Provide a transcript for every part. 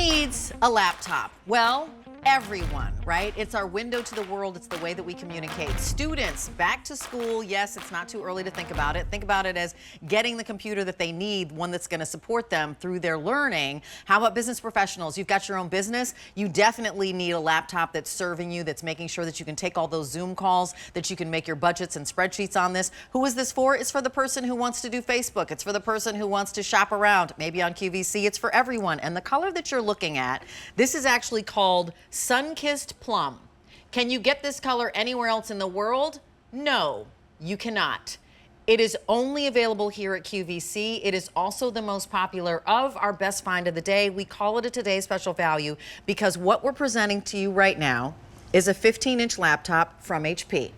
needs a laptop? Well, everyone, right? It's our window to the world. It's the way that we communicate. Students, back to school. Yes, it's not too early to think about it. Think about it as getting the computer that they need, one that's going to support them through their learning. How about business professionals? You've got your own business. You definitely need a laptop that's serving you, that's making sure that you can take all those Zoom calls, that you can make your budgets and spreadsheets on this. Who is this for? It's for the person who wants to do Facebook. It's for the person who wants to shop around, maybe on QVC. It's for everyone. And the color that you're looking at, this is actually called Sun-Kissed Plum. Can you get this color anywhere else in the world? No, you cannot. It is only available here at QVC. It is also the most popular of our best find of the day. We call it a today's special value because what we're presenting to you right now is a 15-inch laptop from HP.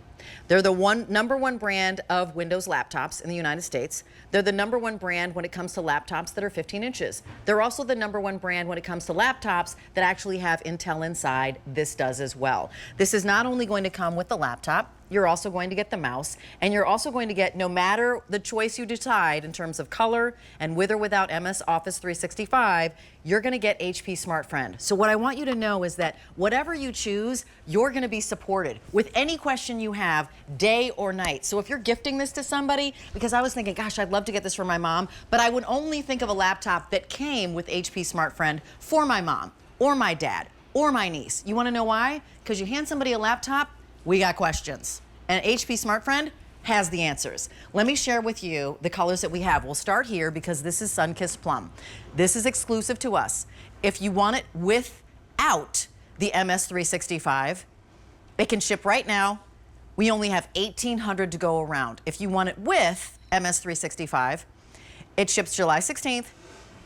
They're the number one brand of Windows laptops in the United States. They're the number one brand when it comes to laptops that are 15 inches. They're also the number one brand when it comes to laptops that actually have Intel inside. This does as well. This is not only going to come with the laptop, you're also going to get the mouse, and you're also going to get, no matter the choice you decide in terms of color and with or without MS Office 365, you're going to get HP SmartFriend. So what I want you to know is that whatever you choose, you're going to be supported with any question you have, day or night. So if you're gifting this to somebody, because I was thinking, gosh, I'd love to get this for my mom, but I would only think of a laptop that came with HP SmartFriend for my mom or my dad or my niece. You want to know why? Because you hand somebody a laptop, we got questions. And HP SmartFriend has the answers. Let me share with you the colors that we have. We'll start here because this is Sun-Kissed Plum. This is exclusive to us. If you want it without the MS365, it can ship right now. We only have 1,800 to go around. If you want it with MS365, it ships July 16th.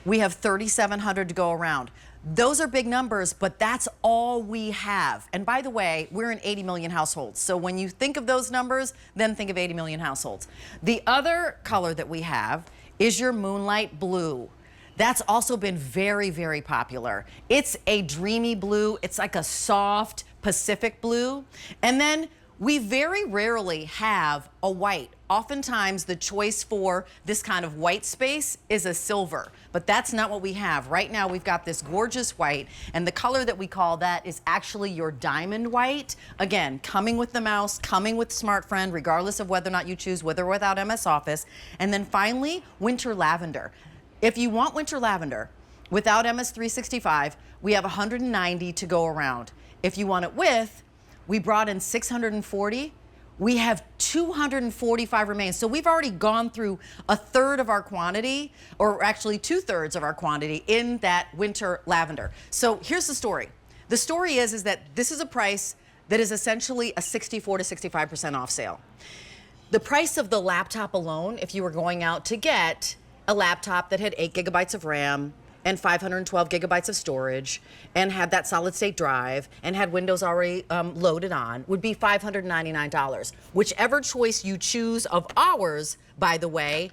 We have 3,700 to go around. Those are big numbers, but that's all we have. And by the way, we're in 80 million households. So when you think of those numbers, then think of 80 million households. The other color that we have is your Moonlight Blue. That's also been very, very popular. It's a dreamy blue. It's like a soft Pacific blue. And then we very rarely have a white. Oftentimes the choice for this kind of white space is a silver, but that's not what we have. Right now we've got this gorgeous white, and the color that we call that is actually your diamond white. Again, coming with the mouse, coming with SmartFriend, regardless of whether or not you choose with or without MS Office. And then finally, winter lavender. If you want winter lavender without MS365, we have 190 to go around. If you want it with, we brought in 640. We have 245 remain. So we've already gone through a third of our quantity, or actually 2/3 of our quantity in that winter lavender. So here's the story. The story is that this is a price that is essentially a 64 to 65% off sale. The price of the laptop alone, if you were going out to get a laptop that had 8 gigabytes of RAM, and 512 gigabytes of storage, and had that solid state drive, and had Windows already loaded on, would be $599. Whichever choice you choose of ours, by the way,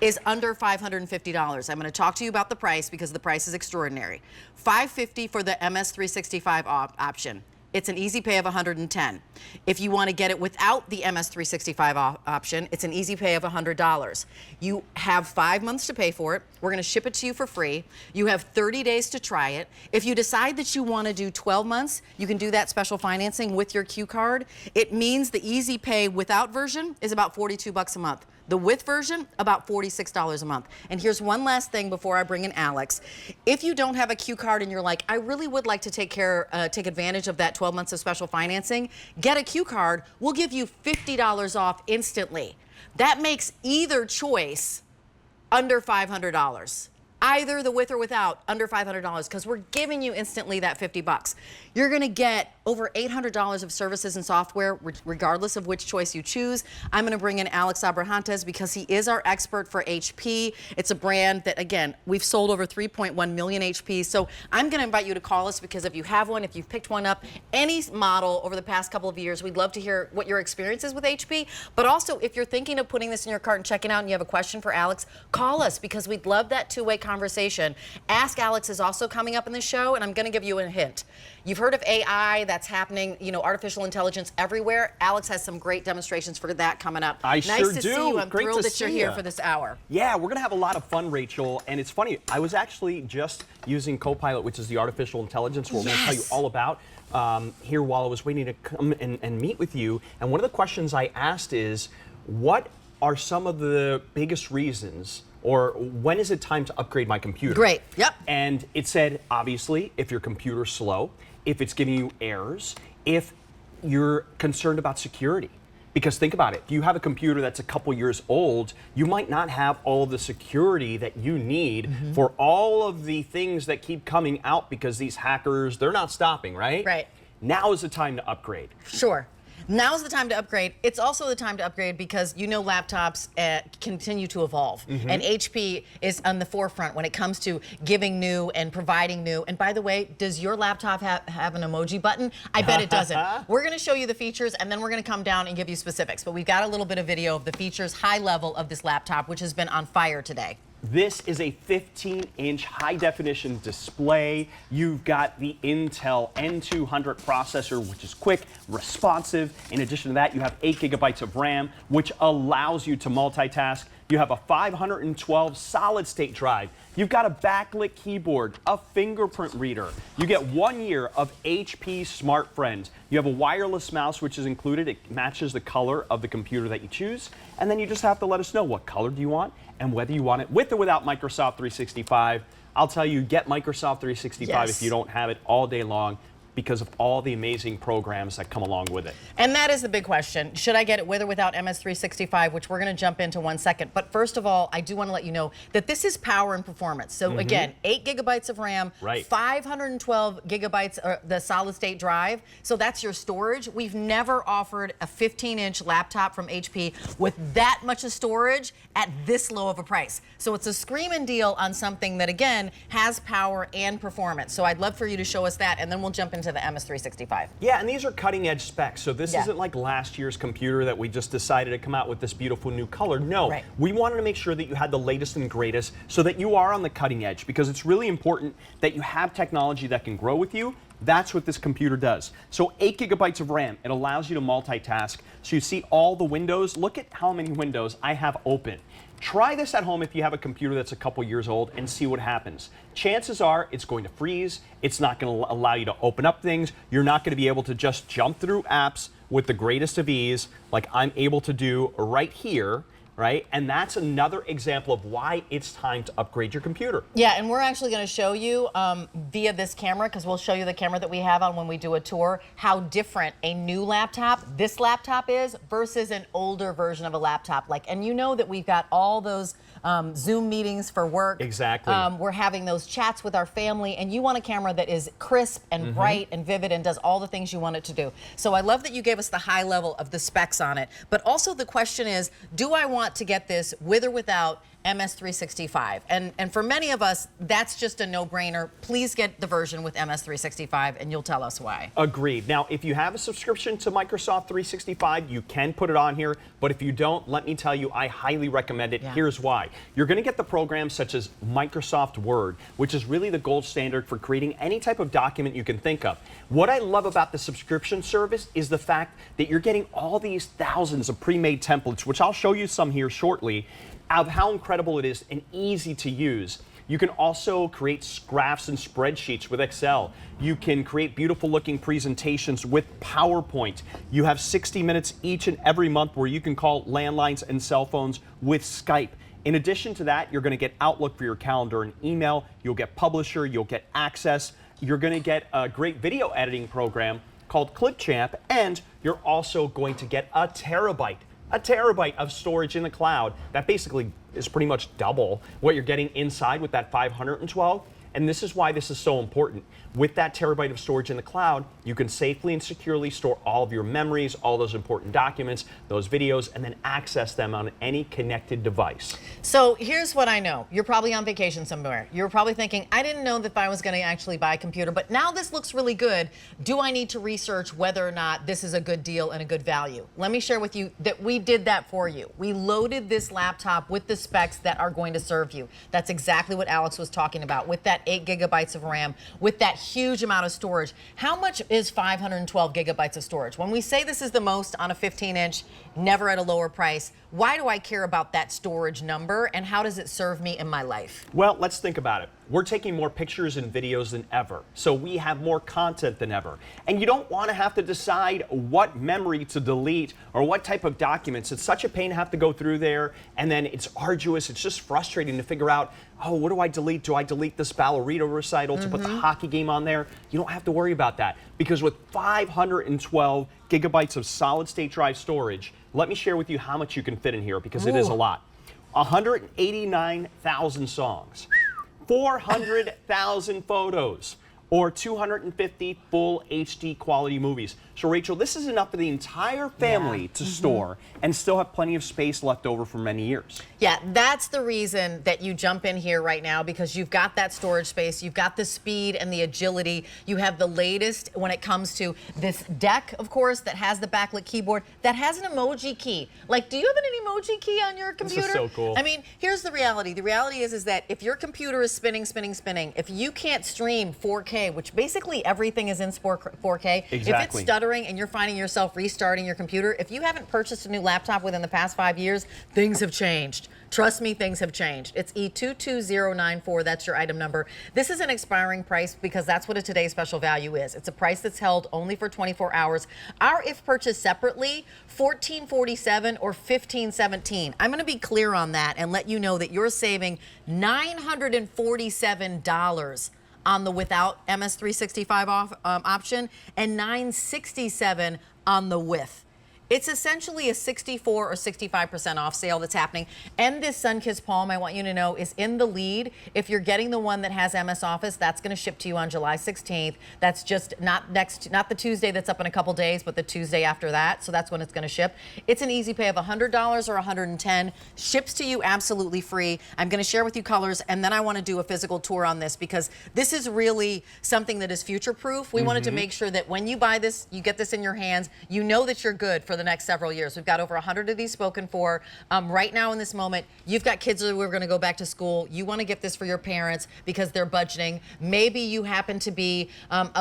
is under $550. I'm going to talk to you about the price because the price is extraordinary. $550 for the MS365 option. It's an easy pay of $110. If you want to get it without the MS365 option, it's an easy pay of $100. You have 5 months to pay for it. We're going to ship it to you for free. You have 30 days to try it. If you decide that you want to do 12 months, you can do that special financing with your Q card. It means the easy pay without version is about $42 a month. The with version, about $46 a month. And here's one last thing before I bring in Alex. If you don't have a Q card and you're like, I really would like to take advantage of that 12 months of special financing, get a Q card. We'll give you $50 off instantly. That makes either choice under $500. Either the with or without, under $500, because we're giving you instantly that $50. You're going to get over $800 of services and software, regardless of which choice you choose. I'm going to bring in Alex Abrahantes because he is our expert for HP. It's a brand that, again, we've sold over 3.1 million HPs. So I'm going to invite you to call us because if you have one, if you've picked one up, any model over the past couple of years, we'd love to hear what your experience is with HP. But also, if you're thinking of putting this in your cart and checking out and you have a question for Alex, call us because we'd love that two-way conversation conversation. Ask Alex is also coming up in the show, and I'm going to give you a hint. You've heard of AI that's happening, you know, artificial intelligence everywhere. Alex has some great demonstrations for that coming up. I nice sure to do. see you. I'm Great thrilled to that you're see here ya. for this hour. Yeah, we're going to have a lot of fun, Rachel. And it's funny, I was actually just using Copilot, which is the artificial intelligence we're going to tell you all about here while I was waiting to come and meet with you. And one of the questions I asked is, what are some of the biggest reasons, or when is it time to upgrade my computer? Great, yep. And it said, obviously, if your computer's slow, if it's giving you errors, if you're concerned about security. Because think about it, if you have a computer that's a couple years old, you might not have all of the security that you need for all of the things that keep coming out, because these hackers, they're not stopping, right? Right. Now is the time to upgrade. Sure. Now's the time to upgrade. It's also the time to upgrade because you know laptops continue to evolve. And HP is on the forefront when it comes to giving new and providing new. And by the way, does your laptop have an emoji button? I bet it doesn't. We're going to show you the features, and then we're going to come down and give you specifics. But we've got a little bit of video of the features, high level of this laptop, which has been on fire today. This is a 15-inch high-definition display. You've got the Intel N200 processor, which is quick, responsive. In addition to that, you have 8 gigabytes of RAM, which allows you to multitask. You have a 512 solid-state drive. You've got a backlit keyboard, a fingerprint reader. You get 1 year of HP SmartFriend. You have a wireless mouse, which is included. It matches the color of the computer that you choose. And then you just have to let us know what color do you want and whether you want it with or without Microsoft 365. I'll tell you, get Microsoft 365 if you don't have it all day long, because of all the amazing programs that come along with it. And that is the big question. Should I get it with or without MS365, which we're going to jump into one second. But first of all, I do want to let you know that this is power and performance. So again, 8 gigabytes of RAM, 512 gigabytes the solid state drive. So that's your storage. We've never offered a 15-inch laptop from HP with that much of storage at this low of a price. So it's a screaming deal on something that, again, has power and performance. So I'd love for you to show us that, and then we'll jump into the MS365. Yeah, and these are cutting edge specs. So this isn't like last year's computer that we just decided to come out with this beautiful new color. No, we wanted to make sure that you had the latest and greatest so that you are on the cutting edge, because it's really important that you have technology that can grow with you. That's what this computer does. So 8 gigabytes of RAM, it allows you to multitask. So you see all the windows. Look at how many windows I have open. Try this at home if you have a computer that's a couple years old and see what happens. Chances are it's going to freeze. It's not going to allow you to open up things. You're not going to be able to just jump through apps with the greatest of ease like I'm able to do right here. Right? And that's another example of why it's time to upgrade your computer. Yeah, and we're actually going to show you via this camera, because we'll show you the camera that we have on when we do a tour, how different a new laptop, this laptop is, versus an older version of a laptop. And you know that we've got all those Zoom meetings for work. Exactly. We're having those chats with our family, and you want a camera that is crisp and bright and vivid and does all the things you want it to do. So I love that you gave us the high level of the specs on it. But also the question is, do I want to get this with or without MS365? And for many of us, that's just a no-brainer. Please get the version with MS365, and you'll tell us why. Agreed. Now, if you have a subscription to Microsoft 365, you can put it on here. But if you don't, let me tell you, I highly recommend it. Here's why. You're going to get the programs such as Microsoft Word, which is really the gold standard for creating any type of document you can think of. What I love about the subscription service is the fact that you're getting all these thousands of pre-made templates, which I'll show you some here shortly, of how incredible it is and easy to use. You can also create graphs and spreadsheets with Excel. You can create beautiful looking presentations with PowerPoint. You have 60 minutes each and every month where you can call landlines and cell phones with Skype. In addition to that, you're going to get Outlook for your calendar and email. You'll get Publisher, you'll get Access. You're going to get a great video editing program called Clipchamp, and you're also going to get a terabyte of storage in the cloud. That basically is pretty much double what you're getting inside with that 512. And this is why this is so important. With that terabyte of storage in the cloud, you can safely and securely store all of your memories, all those important documents, those videos, and then access them on any connected device. So here's what I know. You're probably on vacation somewhere. You're probably thinking, I didn't know that I was going to actually buy a computer, but now this looks really good. Do I need to research whether or not this is a good deal and a good value? Let me share with you that we did that for you. We loaded this laptop with the specs that are going to serve you. That's exactly what Alex was talking about, with that 8 gigabytes of RAM, with that huge amount of storage. How much is 512 gigabytes of storage? When we say this is the most on a 15-inch, never at a lower price, why do I care about that storage number, and how does it serve me in my life? Well, let's think about it. We're taking more pictures and videos than ever, so we have more content than ever. And you don't want to have to decide what memory to delete or what type of documents. It's such a pain to have to go through there, and then it's arduous. It's just frustrating to figure out, oh, what do I delete? Do I delete this ballerina recital to put the hockey game on there? You don't have to worry about that, because with 512 gigabytes of solid-state drive storage, let me share with you how much you can fit in here, because it is a lot. 189,000 songs. 400,000 photos, or 250 full HD quality movies. So Rachel, this is enough for the entire family to store and still have plenty of space left over for many years. Yeah, that's the reason that you jump in here right now, because you've got that storage space, you've got the speed and the agility, you have the latest when it comes to this deck, of course, that has the backlit keyboard, that has an emoji key. Like, do you have an emoji key on your computer? This is so cool. I mean, here's the reality. The reality is that if your computer is spinning, if you can't stream 4K, which basically everything is in 4K, if it's stuttering and you're finding yourself restarting your computer, if you haven't purchased a new laptop within the past 5 years, things have changed. Trust me, things have changed. It's E22094. That's your item number. This is an expiring price because that's what a today's special value is. It's a price that's held only for 24 hours. Our if purchased separately, $1447 or $1517. I'm going to be clear on that and let you know that you're saving $947 on the without MS365 option and $967 on the with. It's essentially a 64 or 65% off sale that's happening. And this Sunkissed Palm, I want you to know, is in the lead. If you're getting the one that has MS Office, that's going to ship to you on July 16th. That's just not the Tuesday that's up in a couple days, but the Tuesday after that. So that's when it's going to ship. It's an easy pay of $100 or $110. Ships to you absolutely free. I'm going to share with you colors, and then I want to do a physical tour on this, because this is really something that is future-proof. We wanted to make sure that when you buy this, you get this in your hands, you know that you're good for the next several years. We've got over 100 of these spoken for. Right now in this moment, you've got kids who are going to go back to school. You want to get this for your parents because they're budgeting. Maybe you happen to be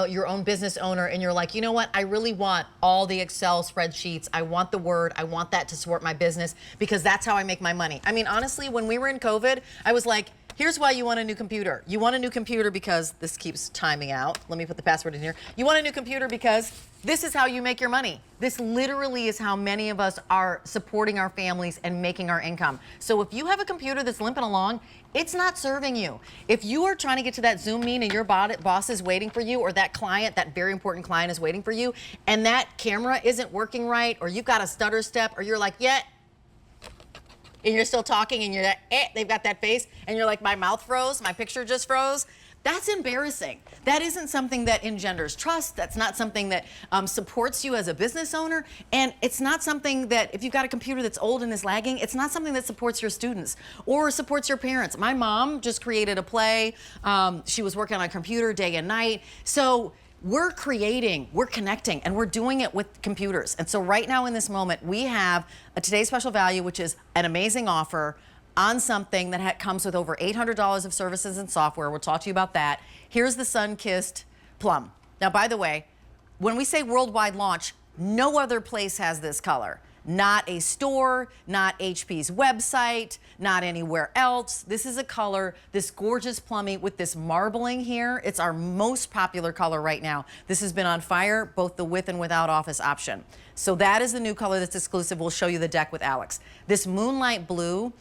your own business owner and you're like, you know what? I really want all the Excel spreadsheets. I want the Word. I want that to support my business because that's how I make my money. I mean, honestly, when we were in COVID, I was like, here's why you want a new computer. You want a new computer because this keeps timing out. Let me put the password in here. You want a new computer because this is how you make your money. This literally is how many of us are supporting our families and making our income. So if you have a computer that's limping along, it's not serving you. If you are trying to get to that Zoom meeting and your boss is waiting for you, or that client, that very important client is waiting for you, and that camera isn't working right, or you've got a stutter step, or you're like, yeah, and you're still talking and you're like, they've got that face, and you're like, my mouth froze, my picture just froze. That's embarrassing. That isn't something that engenders trust. That's not something that supports you as a business owner. And it's not something that, if you've got a computer that's old and is lagging, it's not something that supports your students or supports your parents. My mom just created a play. She was working on a computer day and night. So we're creating, we're connecting, and we're doing it with computers. And so right now in this moment, we have a today's special value, which is an amazing offer on something that comes with over $800 of services and software. We'll talk to you about that. Here's the Sunkissed Plum. Now, by the way, when we say worldwide launch, no other place has this color. Not a store, not HP's website, not anywhere else. This is a color, this gorgeous plummy with this marbling here. It's our most popular color right now. This has been on fire, both the with and without office option. So that is the new color that's exclusive. We'll show you the deck with Alex. This Moonlight Blue,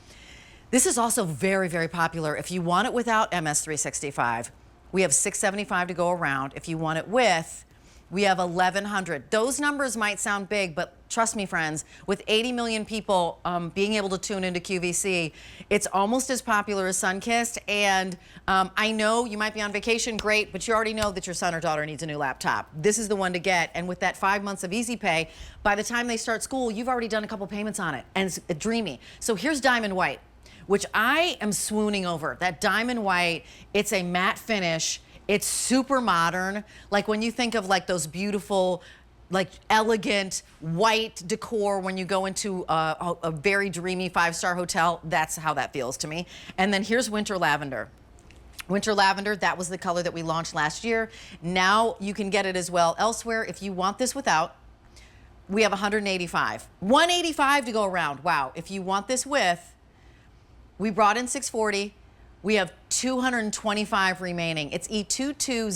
this is also very, very popular. If you want it without MS365, we have $675 to go around. If you want it with, We have 1,100. Those numbers might sound big, but trust me, friends, with 80 million people being able to tune into QVC, it's almost as popular as Sunkist. And I know you might be on vacation, great, but you already know that your son or daughter needs a new laptop. This is the one to get. And with that 5 months of Easy Pay, by the time they start school, you've already done a couple payments on it, and it's dreamy. So here's Diamond White, which I am swooning over. That Diamond White, it's a matte finish. It's super modern. Like when you think of like those beautiful, like elegant white decor when you go into a very dreamy 5-star hotel, that's how that feels to me. And then here's Winter Lavender. Winter Lavender, that was the color that we launched last year. Now you can get it as well elsewhere. If you want this without, we have 185. 185 to go around. Wow. If you want this with, we brought in 640. We have 225 remaining. It's E22